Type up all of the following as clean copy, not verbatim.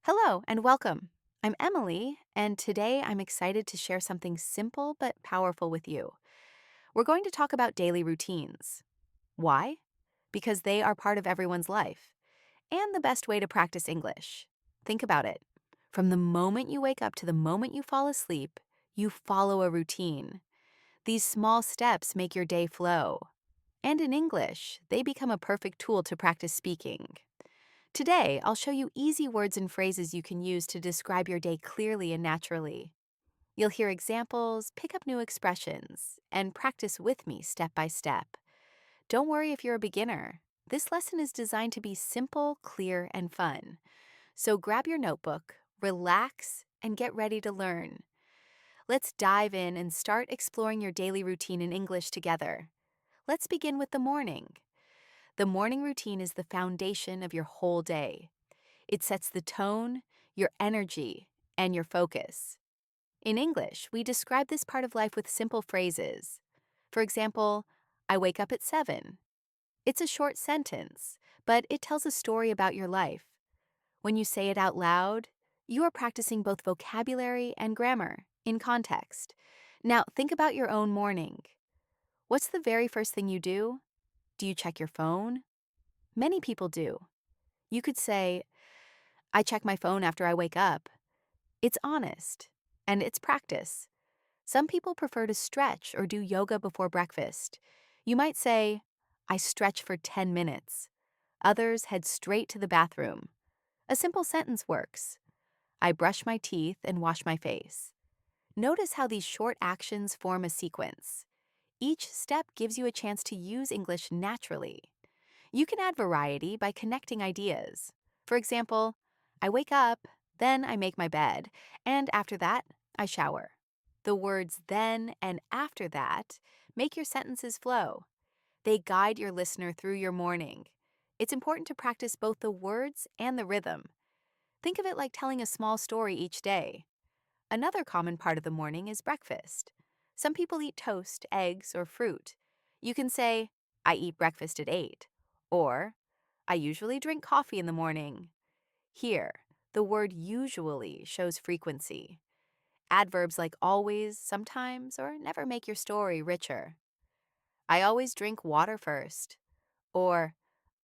Hello and welcome. I'm Emily, and today I'm excited to share something simple but powerful with you. We're going to talk about daily routines. Why? Because they are part of everyone's life and the best way to practice English. Think about it. From the moment you wake up to the moment you fall asleep, you follow a routine. These small steps make your day flow. And in English, they become a perfect tool to practice speaking. Today, I'll show you easy words and phrases you can use to describe your day clearly and naturally. You'll hear examples, pick up new expressions, and practice with me step by step. Don't worry if you're a beginner. This lesson is designed to be simple, clear, and fun. So grab your notebook, relax, and get ready to learn. Let's dive in and start exploring your daily routine in English together. Let's begin with the morning. The morning routine is the foundation of your whole day. It sets the tone, your energy, and your focus. In English, we describe this part of life with simple phrases. For example, I wake up at 7. It's a short sentence, but it tells a story about your life. When you say it out loud, you are practicing both vocabulary and grammar in context. Now, think about your own morning. What's the very first thing you do? Do you check your phone? Many people do. You could say, I check my phone after I wake up. It's honest, and it's practice. Some people prefer to stretch or do yoga before breakfast. You might say, I stretch for 10 minutes. Others head straight to the bathroom. A simple sentence works. I brush my teeth and wash my face. Notice how these short actions form a sequence. Each step gives you a chance to use English naturally. You can add variety by connecting ideas. For example, I wake up, then I make my bed, and after that, I shower. The words then and after that make your sentences flow. They guide your listener through your morning. It's important to practice both the words and the rhythm. Think of it like telling a small story each day. Another common part of the morning is breakfast. Some people eat toast, eggs, or fruit. You can say, I eat breakfast at 8, or I usually drink coffee in the morning. Here, the word usually shows frequency. Adverbs like always, sometimes, or never make your story richer. I always drink water first, or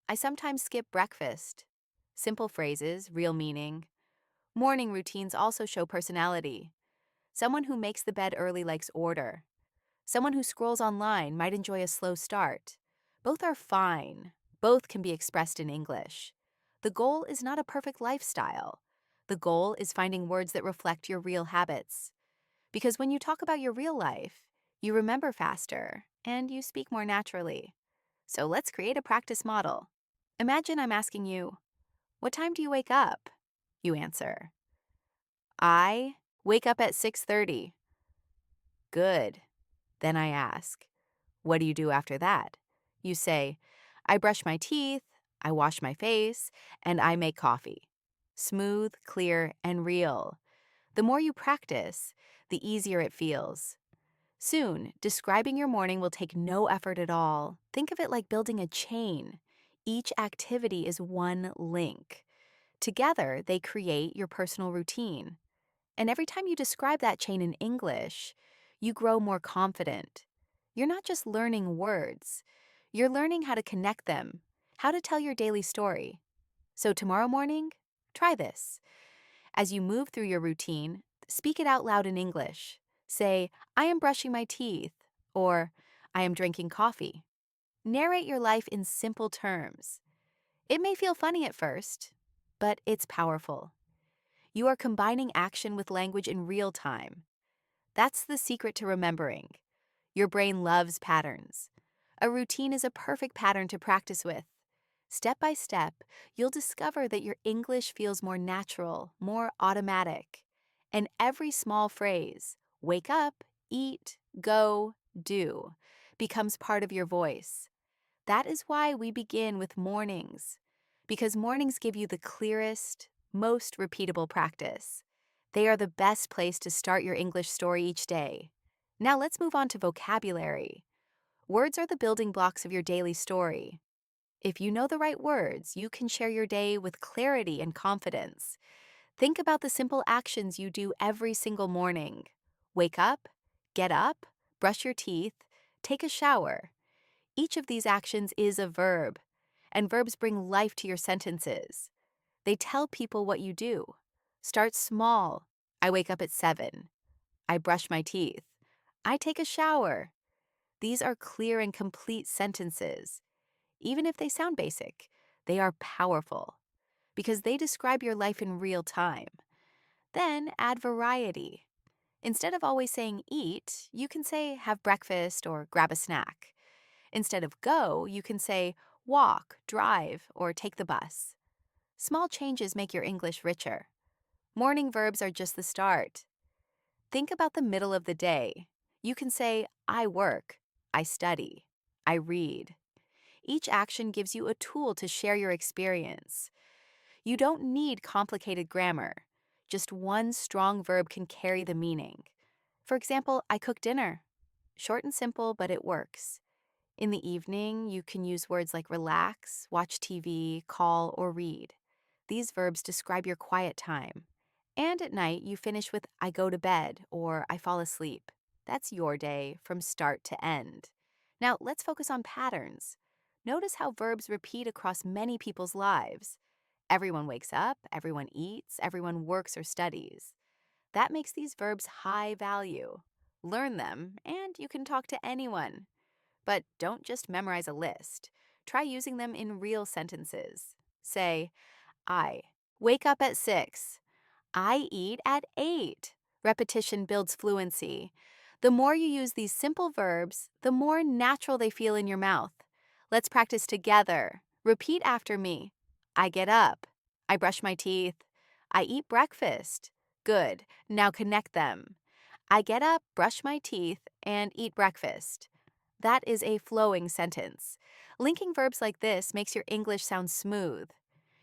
I sometimes skip breakfast. Simple phrases, real meaning. Morning routines also show personality. Someone who makes the bed early likes order. Someone who scrolls online might enjoy a slow start. Both are fine. Both can be expressed in English. The goal is not a perfect lifestyle. The goal is finding words that reflect your real habits. Because when you talk about your real life, you remember faster and you speak more naturally. So let's create a practice model. Imagine I'm asking you, what time do you wake up? You answer, I wake up at 6:30. Good. Then I ask, what do you do after that? You say, I brush my teeth, I wash my face, and I make coffee. Smooth, clear, and real. The more you practice, the easier it feels. Soon, describing your morning will take no effort at all. Think of it like building a chain. Each activity is one link. Together, they create your personal routine. And every time you describe that chain in English, you grow more confident. You're not just learning words, you're learning how to connect them, how to tell your daily story. So tomorrow morning, try this. As you move through your routine, speak it out loud in English. Say, I am brushing my teeth, or I am drinking coffee. Narrate your life in simple terms. It may feel funny at first, but it's powerful. You are combining action with language in real time. That's the secret to remembering. Your brain loves patterns. A routine is a perfect pattern to practice with. Step by step, you'll discover that your English feels more natural, more automatic. And every small phrase, wake up, eat, go, do, becomes part of your voice. That is why we begin with mornings, because mornings give you the clearest, most repeatable practice. They are the best place to start your English story each day. Now let's move on to vocabulary. Words are the building blocks of your daily story. If you know the right words, you can share your day with clarity and confidence. Think about the simple actions you do every single morning. Wake up, brush your teeth, take a shower. Each of these actions is a verb, and verbs bring life to your sentences. They tell people what you do. Start small. I wake up at 7. I brush my teeth. I take a shower. These are clear and complete sentences. Even if they sound basic, they are powerful because they describe your life in real time. Then add variety. Instead of always saying eat, you can say have breakfast or grab a snack. Instead of go, you can say walk, drive, or take the bus. Small changes make your English richer. Morning verbs are just the start. Think about the middle of the day. You can say I work, I study, I read. Each action gives you a tool to share your experience. You don't need complicated grammar. Just one strong verb can carry the meaning. For example, I cook dinner. Short and simple, but it works. In the evening, you can use words like relax, watch TV, call, or read. These verbs describe your quiet time. And at night, you finish with I go to bed or I fall asleep. That's your day from start to end. Now, let's focus on patterns. Notice how verbs repeat across many people's lives. Everyone wakes up, everyone eats, everyone works or studies. That makes these verbs high value. Learn them, and you can talk to anyone. But don't just memorize a list. Try using them in real sentences. Say, I wake up at 6. I eat at 8. Repetition builds fluency. The more you use these simple verbs, the more natural they feel in your mouth. Let's practice together. Repeat after me. I get up. I brush my teeth. I eat breakfast. Good. Now connect them. I get up, brush my teeth, and eat breakfast. That is a flowing sentence. Linking verbs like this makes your English sound smooth.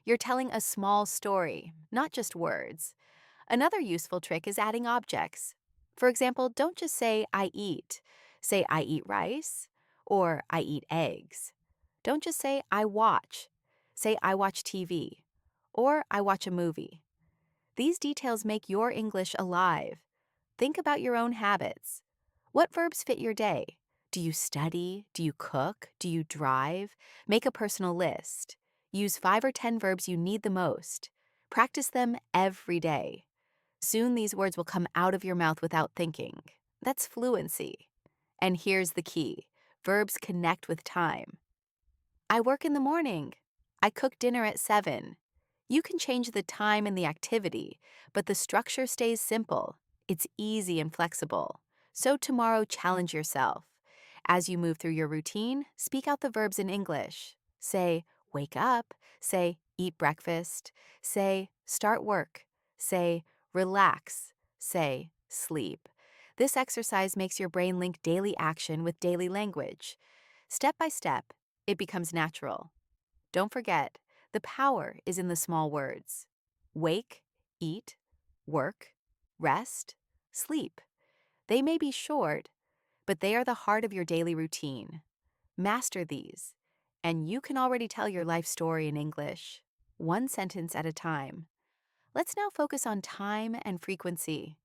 You're telling a small story, not just words. Another useful trick is adding objects. For example, don't just say I eat. Say I eat rice or I eat eggs. Don't just say I watch. Say I watch TV or I watch a movie. These details make your English alive. Think about your own habits. What verbs fit your day? Do you study? Do you cook? Do you drive? Make a personal list. Use 5 or 10 verbs you need the most. Practice them every day. Soon these words will come out of your mouth without thinking. That's fluency. And here's the key. Verbs connect with time. I work in the morning. I cook dinner at 7. You can change the time and the activity, but the structure stays simple. It's easy and flexible. So tomorrow, challenge yourself. As you move through your routine, speak out the verbs in English. Say, wake up. Say, eat breakfast. Say, start work. Say, relax. Say, sleep. This exercise makes your brain link daily action with daily language. Step by step, it becomes natural. Don't forget, the power is in the small words. Wake, eat, work, rest, sleep. They may be short, but they are the heart of your daily routine. Master these, and you can already tell your life story in English, one sentence at a time. Let's now focus on time and frequency.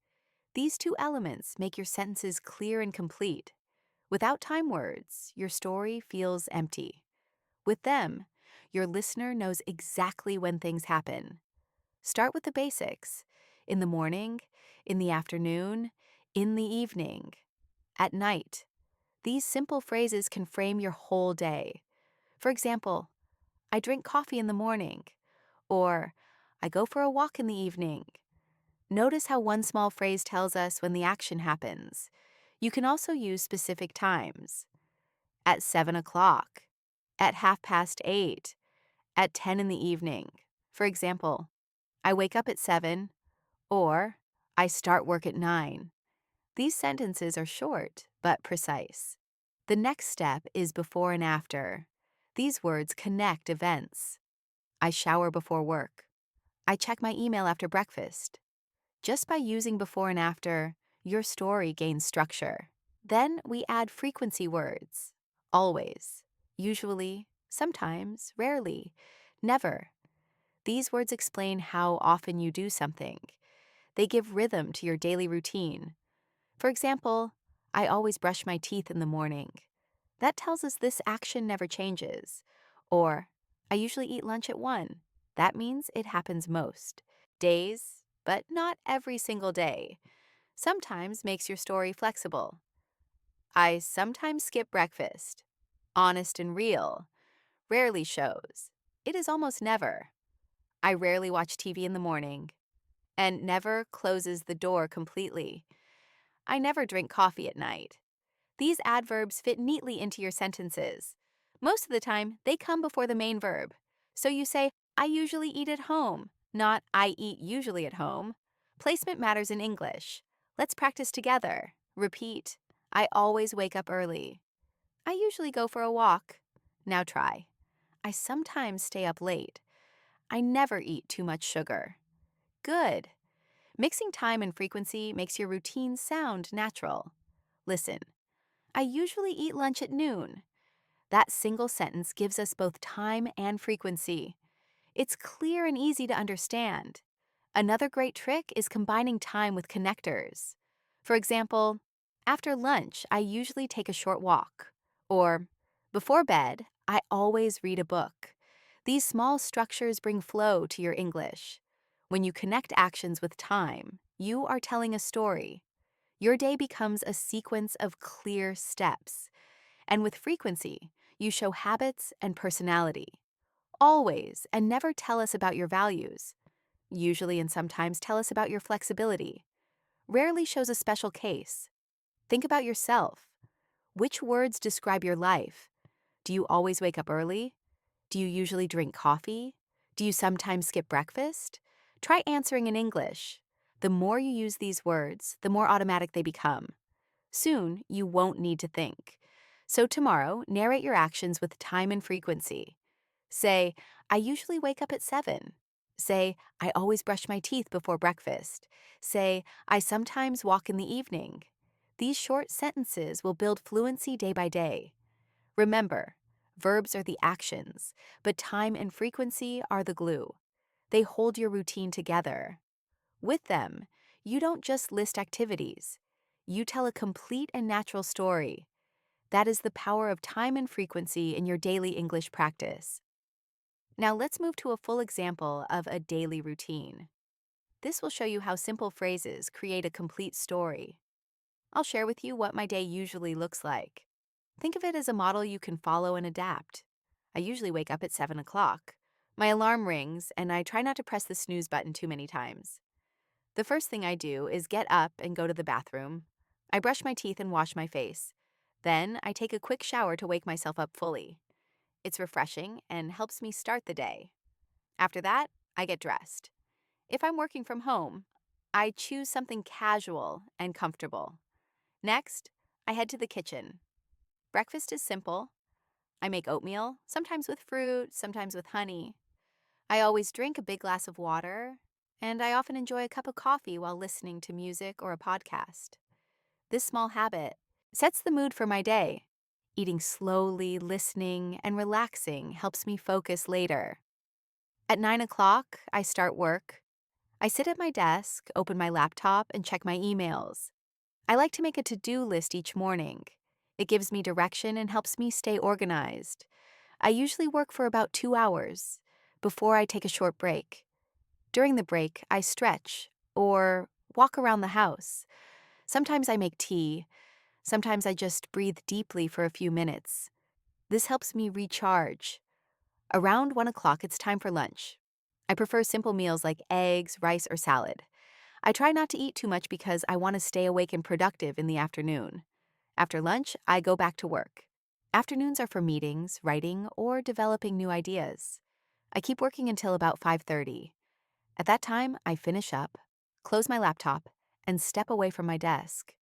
These two elements make your sentences clear and complete. Without time words, your story feels empty. With them, your listener knows exactly when things happen. Start with the basics. In the morning, in the afternoon, in the evening, at night. These simple phrases can frame your whole day. For example, I drink coffee in the morning, or I go for a walk in the evening. Notice how one small phrase tells us when the action happens. You can also use specific times. At 7 o'clock, at 8:30, at 10 in the evening. For example, I wake up at 7, or I start work at 9. These sentences are short but precise. The next step is before and after. These words connect events. I shower before work. I check my email after breakfast. Just by using before and after, your story gains structure. Then we add frequency words. Always, usually, sometimes, rarely, never. These words explain how often you do something. They give rhythm to your daily routine. For example, I always brush my teeth in the morning. That tells us this action never changes. Or, I usually eat lunch at 1. That means it happens most days, but not every single day. Sometimes makes your story flexible. I sometimes skip breakfast. Honest and real. Rarely shows. It is almost never. I rarely watch TV in the morning. And never closes the door completely. I never drink coffee at night. These adverbs fit neatly into your sentences. Most of the time, they come before the main verb. So you say, I usually eat at home, not I eat usually at home. Placement matters in English. Let's practice together. Repeat. I always wake up early. I usually go for a walk. Now try. I sometimes stay up late. I never eat too much sugar. Good. Mixing time and frequency makes your routine sound natural. Listen. I usually eat lunch at noon. That single sentence gives us both time and frequency. It's clear and easy to understand. Another great trick is combining time with connectors. For example, after lunch, I usually take a short walk. Or, before bed, I always read a book. These small structures bring flow to your English. When you connect actions with time, you are telling a story. Your day becomes a sequence of clear steps. And with frequency, you show habits and personality. Always and never tell us about your values. Usually and sometimes tell us about your flexibility. Rarely shows a special case. Think about yourself. Which words describe your life? Do you always wake up early? Do you usually drink coffee? Do you sometimes skip breakfast? Try answering in English. The more you use these words, the more automatic they become. Soon, you won't need to think. So tomorrow, narrate your actions with time and frequency. Say, I usually wake up at 7. Say, I always brush my teeth before breakfast. Say, I sometimes walk in the evening. These short sentences will build fluency day by day. Remember, verbs are the actions, but time and frequency are the glue. They hold your routine together. With them, you don't just list activities. You tell a complete and natural story. That is the power of time and frequency in your daily English practice. Now let's move to a full example of a daily routine. This will show you how simple phrases create a complete story. I'll share with you what my day usually looks like. Think of it as a model you can follow and adapt. I usually wake up at 7 o'clock. My alarm rings, and I try not to press the snooze button too many times. The first thing I do is get up and go to the bathroom. I brush my teeth and wash my face. Then I take a quick shower to wake myself up fully. It's refreshing and helps me start the day. After that, I get dressed. If I'm working from home, I choose something casual and comfortable. Next, I head to the kitchen. Breakfast is simple. I make oatmeal, sometimes with fruit, sometimes with honey. I always drink a big glass of water, and I often enjoy a cup of coffee while listening to music or a podcast. This small habit sets the mood for my day. Eating slowly, listening, and relaxing helps me focus later. At 9 o'clock, I start work. I sit at my desk, open my laptop, and check my emails. I like to make a to-do list each morning. It gives me direction and helps me stay organized. I usually work for about 2 hours before I take a short break. During the break, I stretch or walk around the house. Sometimes I make tea. Sometimes I just breathe deeply for a few minutes. This helps me recharge. Around 1 o'clock, it's time for lunch. I prefer simple meals like eggs, rice, or salad. I try not to eat too much because I want to stay awake and productive in the afternoon. After lunch, I go back to work. Afternoons are for meetings, writing, or developing new ideas. I keep working until about 5:30. At that time, I finish up, close my laptop, and step away from my desk.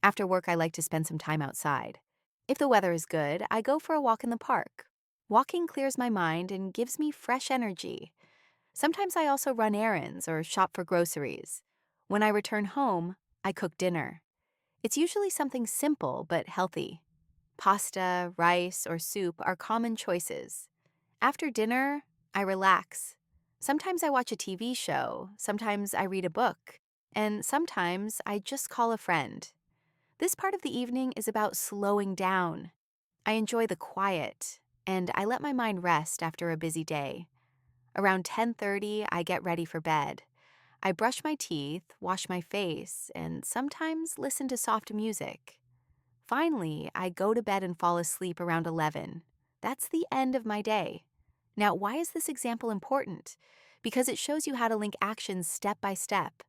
After work, I like to spend some time outside. If the weather is good, I go for a walk in the park. Walking clears my mind and gives me fresh energy. Sometimes I also run errands or shop for groceries. When I return home, I cook dinner. It's usually something simple but healthy. Pasta, rice, or soup are common choices. After dinner, I relax. Sometimes I watch a TV show, sometimes I read a book, and sometimes I just call a friend. This part of the evening is about slowing down. I enjoy the quiet, and I let my mind rest after a busy day. Around 10:30, I get ready for bed. I brush my teeth, wash my face, and sometimes listen to soft music. Finally, I go to bed and fall asleep around 11. That's the end of my day. Now, why is this example important? Because it shows you how to link actions step by step.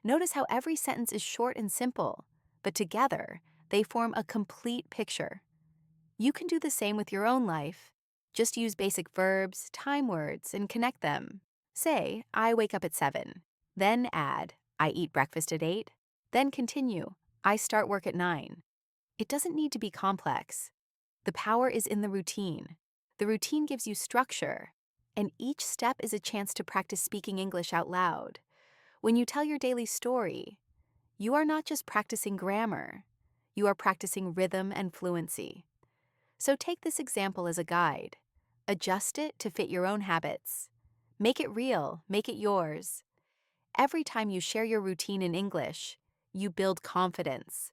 Notice how every sentence is short and simple, but together, they form a complete picture. You can do the same with your own life. Just use basic verbs, time words, and connect them. Say, I wake up at 7. Then add, I eat breakfast at 8. Then continue, I start work at 9. It doesn't need to be complex. The power is in the routine. The routine gives you structure, and each step is a chance to practice speaking English out loud. When you tell your daily story, you are not just practicing grammar, you are practicing rhythm and fluency. So take this example as a guide. Adjust it to fit your own habits. Make it real, make it yours. Every time you share your routine in English, you build confidence.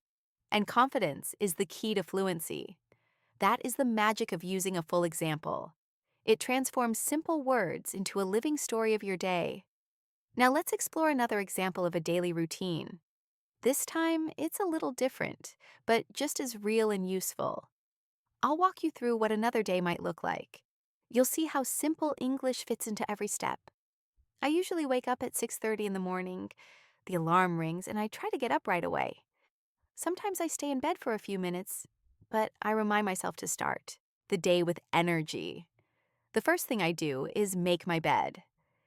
And confidence is the key to fluency. That is the magic of using a full example. It transforms simple words into a living story of your day. Now let's explore another example of a daily routine. This time, it's a little different, but just as real and useful. I'll walk you through what another day might look like. You'll see how simple English fits into every step. I usually wake up at 6:30 in the morning. The alarm rings and I try to get up right away. Sometimes I stay in bed for a few minutes, but I remind myself to start the day with energy. The first thing I do is make my bed.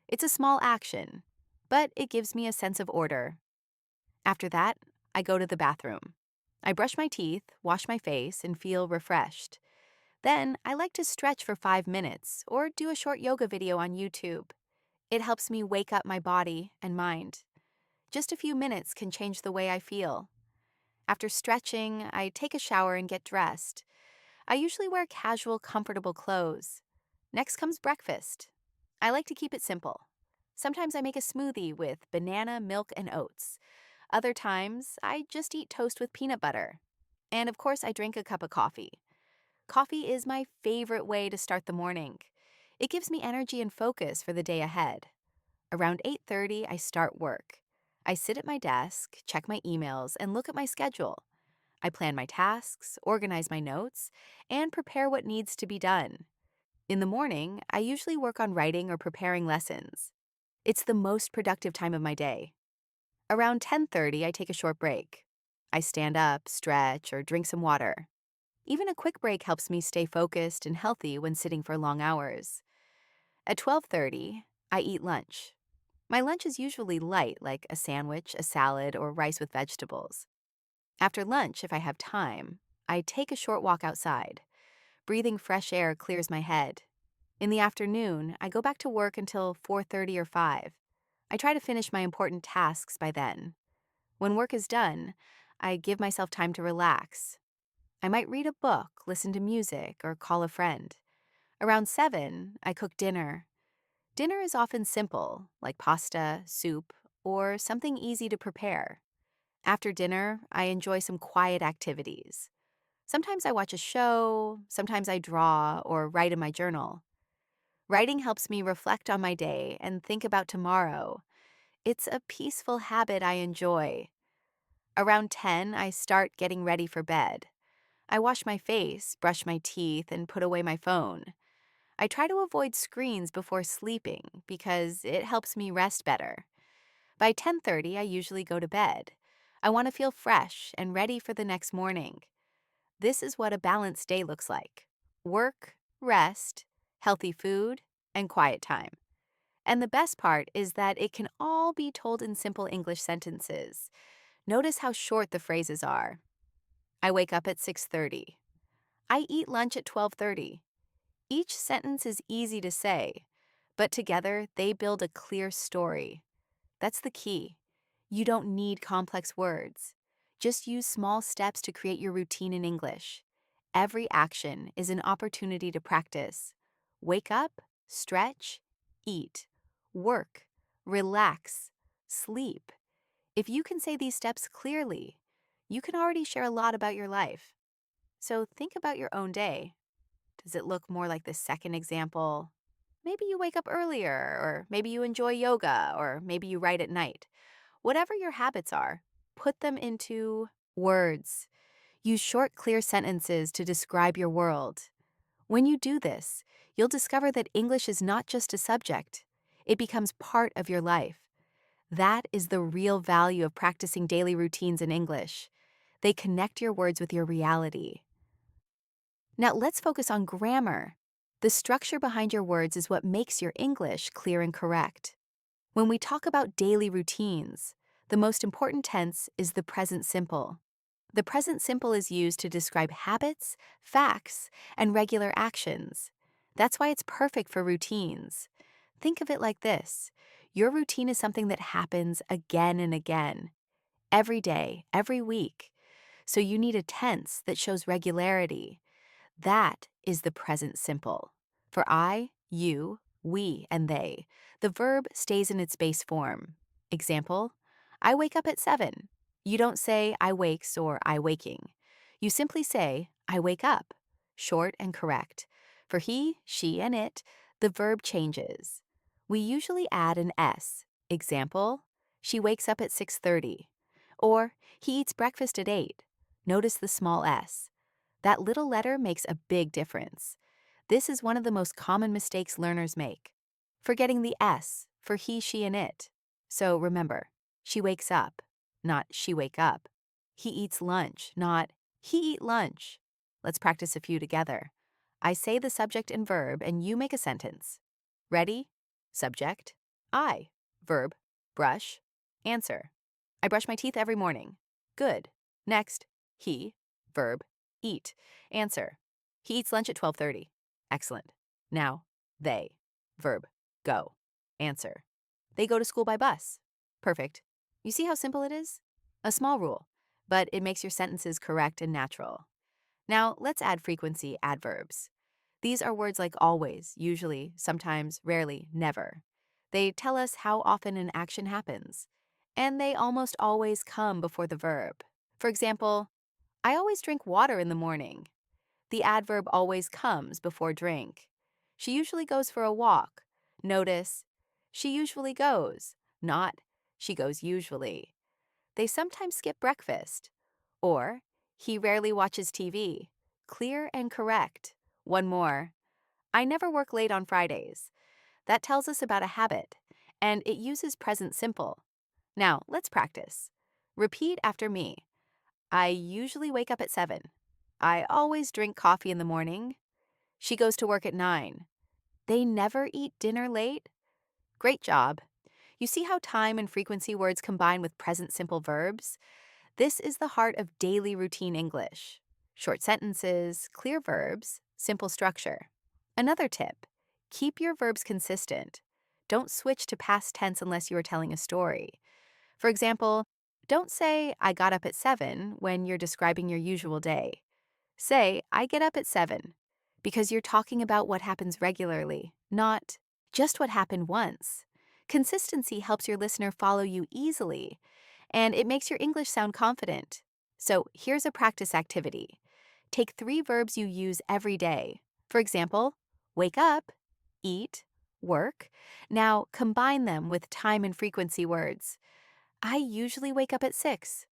It's a small action, but it gives me a sense of order. After that, I go to the bathroom. I brush my teeth, wash my face, and feel refreshed. Then I like to stretch for 5 minutes or do a short yoga video on YouTube. It helps me wake up my body and mind. Just a few minutes can change the way I feel. After stretching, I take a shower and get dressed. I usually wear casual, comfortable clothes. Next comes breakfast. I like to keep it simple. Sometimes I make a smoothie with banana, milk, and oats. Other times, I just eat toast with peanut butter. And of course, I drink a cup of coffee. Coffee is my favorite way to start the morning. It gives me energy and focus for the day ahead. Around 8:30, I start work. I sit at my desk, check my emails, and look at my schedule. I plan my tasks, organize my notes, and prepare what needs to be done. In the morning, I usually work on writing or preparing lessons. It's the most productive time of my day. Around 10:30, I take a short break. I stand up, stretch, or drink some water. Even a quick break helps me stay focused and healthy when sitting for long hours. At 12:30, I eat lunch. My lunch is usually light, like a sandwich, a salad, or rice with vegetables. After lunch, if I have time, I take a short walk outside. Breathing fresh air clears my head. In the afternoon, I go back to work until 4:30 or 5. I try to finish my important tasks by then. When work is done, I give myself time to relax. I might read a book, listen to music, or call a friend. Around 7, I cook dinner. Dinner is often simple, like pasta, soup, or something easy to prepare. After dinner, I enjoy some quiet activities. Sometimes I watch a show, sometimes I draw or write in my journal. Writing helps me reflect on my day and think about tomorrow. It's a peaceful habit I enjoy. Around 10, I start getting ready for bed. I wash my face, brush my teeth, and put away my phone. I try to avoid screens before sleeping because it helps me rest better. By 10:30, I usually go to bed. I want to feel fresh and ready for the next morning. This is what a balanced day looks like: work, rest, healthy food, and quiet time. And the best part is that it can all be told in simple English sentences. Notice how short the phrases are. I wake up at 6:30. I eat lunch at 12:30. Each sentence is easy to say, but together they build a clear story. That's the key. You don't need complex words. Just use small steps to create your routine in English. Every action is an opportunity to practice. Wake up, stretch, eat. work, relax, sleep. If you can say these steps clearly, you can already share a lot about your life. So think about your own day. Does it look more like the second example? Maybe you wake up earlier, or maybe you enjoy yoga, or maybe you write at night. Whatever your habits are, put them into words. Use short, clear sentences to describe your world. When you do this, you'll discover that English is not just a subject, it becomes part of your life. That is the real value of practicing daily routines in English. They connect your words with your reality. Now let's focus on grammar. The structure behind your words is what makes your English clear and correct. When we talk about daily routines, the most important tense is the present simple. The present simple is used to describe habits, facts, and regular actions. That's why it's perfect for routines. Think of it like this. Your routine is something that happens again and again, every day, every week. So you need a tense that shows regularity. That is the present simple. For I, you, we, and they, the verb stays in its base form. Example, I wake up at 7. You don't say I wakes or I waking. You simply say I wake up. Short and correct. For he, she, and it, the verb changes. We usually add an S. Example, she wakes up at 6:30. Or he eats breakfast at 8. Notice the small s. That little letter makes a big difference. This is one of the most common mistakes learners make. Forgetting the S for he, she, and it. So remember, she wakes up, not she wake up. He eats lunch, not he eat lunch. Let's practice a few together. I say the subject and verb, and you make a sentence. Ready? Subject, I. Verb, brush. Answer, I brush my teeth every morning. Good. Next, he. Verb, eat. Answer, he eats lunch at 12:30. Excellent. Now, they. Verb, go. Answer, they go to school by bus. Perfect. You see how simple it is? A small rule, but it makes your sentences correct and natural. Now, let's add frequency adverbs. These are words like always, usually, sometimes, rarely, never. They tell us how often an action happens, and they almost always come before the verb. For example, I always drink water in the morning. The adverb always comes before drink. She usually goes for a walk. Notice, she usually goes, not she goes usually. They sometimes skip breakfast. Or, he rarely watches TV. Clear and correct. One more. I never work late on Fridays. That tells us about a habit, and it uses present simple. Now, let's practice. Repeat after me. I usually wake up at 7. I always drink coffee in the morning. She goes to work at 9. They never eat dinner late. Great job. You see how time and frequency words combine with present simple verbs? This is the heart of daily routine English. Short sentences, clear verbs, simple structure. Another tip, keep your verbs consistent. Don't switch to past tense unless you are telling a story. For example, don't say, I got up at 7 when you're describing your usual day. Say, I get up at 7, because you're talking about what happens regularly, not just what happened once. Consistency helps your listener follow you easily, and it makes your English sound confident. So here's a practice activity. Take 3 verbs you use every day. For example, wake up, eat, work. Now combine them with time and frequency words. I usually wake up at 6.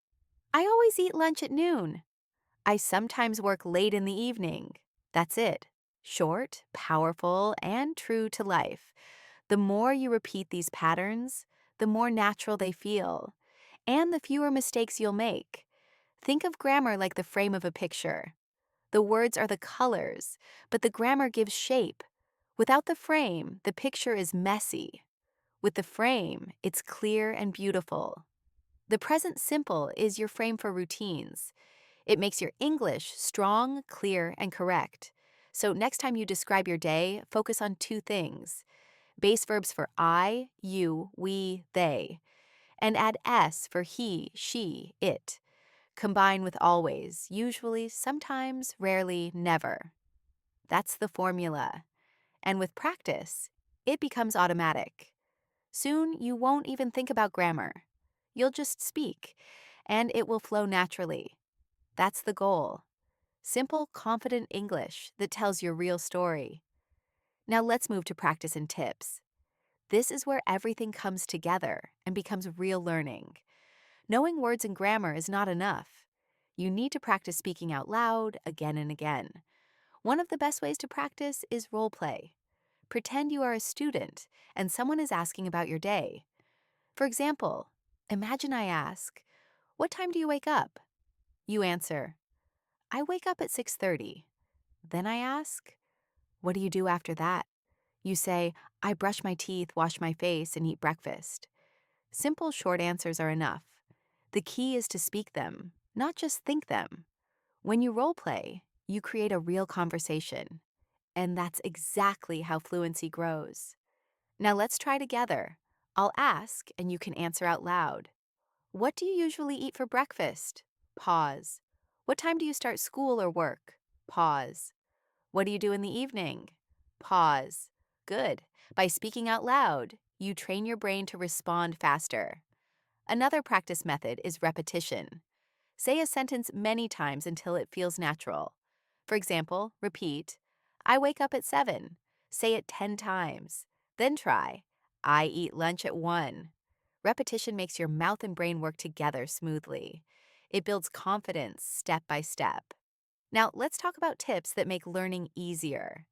I always eat lunch at noon. I sometimes work late in the evening. That's it. Short, powerful, and true to life. The more you repeat these patterns, the more natural they feel, and the fewer mistakes you'll make. Think of grammar like the frame of a picture. The words are the colors, but the grammar gives shape. Without the frame, the picture is messy. With the frame, it's clear and beautiful. The present simple is your frame for routines. It makes your English strong, clear, and correct. So next time you describe your day, focus on 2 things. Base verbs for I, you, we, they. And add S for he, she, it. Combine with always, usually, sometimes, rarely, never. That's the formula. And with practice, it becomes automatic. Soon, you won't even think about grammar. You'll just speak, and it will flow naturally. That's the goal. Simple, confident English that tells your real story. Now let's move to practice and tips. This is where everything comes together and becomes real learning. Knowing words and grammar is not enough. You need to practice speaking out loud again and again. One of the best ways to practice is role play. Pretend you are a student and someone is asking about your day. For example, imagine I ask, "What time do you wake up?" You answer, "I wake up at 6:30." Then I ask, "What do you do after that?" You say, "I brush my teeth, wash my face, and eat breakfast." Simple, short answers are enough. The key is to speak them, not just think them. When you role play, you create a real conversation. And that's exactly how fluency grows. Now let's try together. I'll ask, and you can answer out loud. "What do you usually eat for breakfast?" Pause. "What time do you start school or work?" Pause. "What do you do in the evening?" Pause. Good. By speaking out loud, you train your brain to respond faster. Another practice method is repetition. Say a sentence many times until it feels natural. For example, repeat, "I wake up at 7." Say it 10 times. Then try, "I eat lunch at 1." Repetition makes your mouth and brain work together smoothly. It builds confidence step by step. Now, let's talk about tips that make learning easier.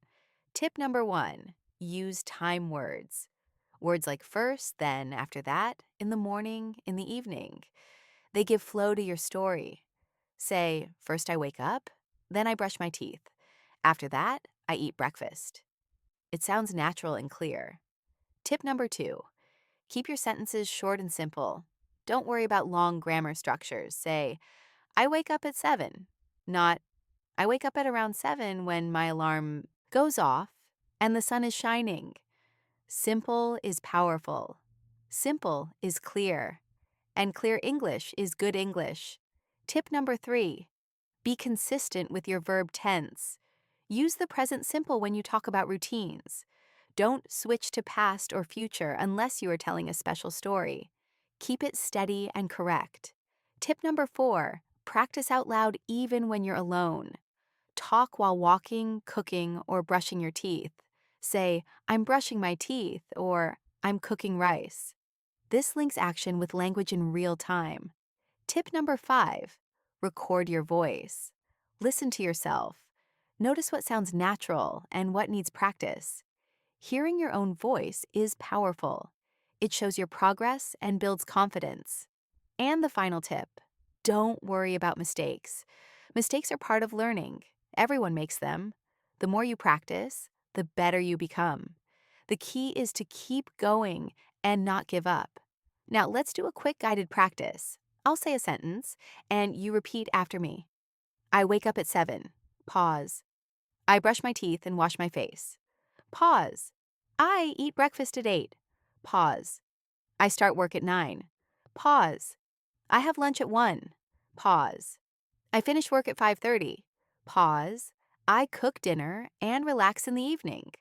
Tip number 1, use time words. Words like first, then, after that, in the morning, in the evening. They give flow to your story. Say, "First I wake up, then I brush my teeth. After that, I eat breakfast." It sounds natural and clear. Tip number 2, keep your sentences short and simple. Don't worry about long grammar structures. Say, "I wake up at 7," not, "I wake up at around 7 when my alarm goes off and the sun is shining." Simple is powerful. Simple is clear. And clear English is good English. Tip number 3, be consistent with your verb tense. Use the present simple when you talk about routines. Don't switch to past or future unless you are telling a special story. Keep it steady and correct. Tip number 4, practice out loud even when you're alone. Talk while walking, cooking, or brushing your teeth. Say, "I'm brushing my teeth," or "I'm cooking rice." This links action with language in real time. Tip number 5, record your voice. Listen to yourself. Notice what sounds natural and what needs practice. Hearing your own voice is powerful. It shows your progress and builds confidence. And the final tip, don't worry about mistakes. Mistakes are part of learning. Everyone makes them. The more you practice, the better you become. The key is to keep going and not give up. Now, let's do a quick guided practice. I'll say a sentence, and you repeat after me. "I wake up at 7. Pause. "I brush my teeth and wash my face." Pause. "I eat breakfast at 8. Pause. "I start work at 9. Pause. "I have lunch at 1. Pause. "I finish work at 5:30. Pause. "I cook dinner and relax in the evening."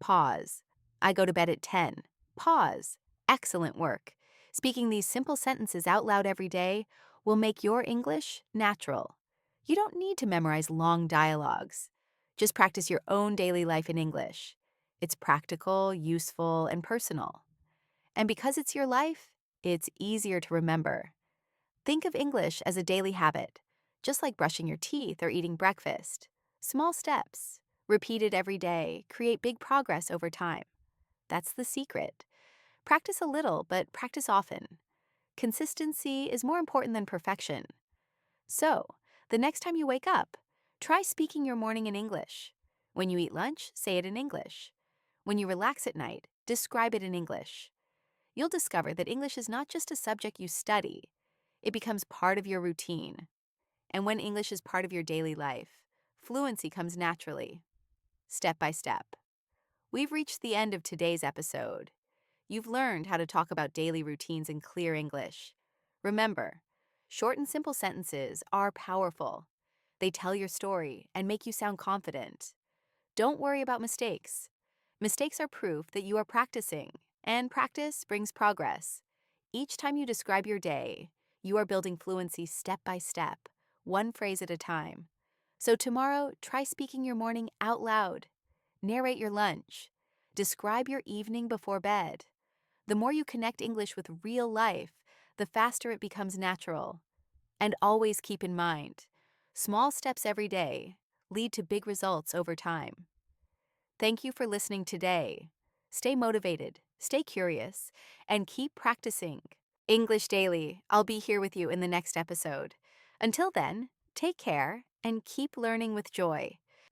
Pause. "I go to bed at 10. Pause. Excellent work. Speaking these simple sentences out loud every day will make your English natural. You don't need to memorize long dialogues. Just practice your own daily life in English. It's practical, useful, and personal. And because it's your life, it's easier to remember. Think of English as a daily habit, just like brushing your teeth or eating breakfast. Small steps, repeated every day, create big progress over time. That's the secret. Practice a little, but practice often. Consistency is more important than perfection. So, the next time you wake up, try speaking your morning in English. When you eat lunch, say it in English. When you relax at night, describe it in English. You'll discover that English is not just a subject you study, it becomes part of your routine. And when English is part of your daily life, fluency comes naturally, step by step. We've reached the end of today's episode. You've learned how to talk about daily routines in clear English. Remember, short and simple sentences are powerful. They tell your story and make you sound confident. Don't worry about mistakes. Mistakes are proof that you are practicing, And practice brings progress. Each time you describe your day, you are building fluency step by step, one phrase at a time. So tomorrow, try speaking your morning out loud. Narrate your lunch. Describe your evening before bed. The more you connect English with real life, the faster it becomes natural. And always keep in mind, small steps every day lead to big results over time. Thank you for listening today. Stay motivated, stay curious, and keep practicing. English Daily, I'll be here with you in the next episode. Until then, take care and keep learning with joy.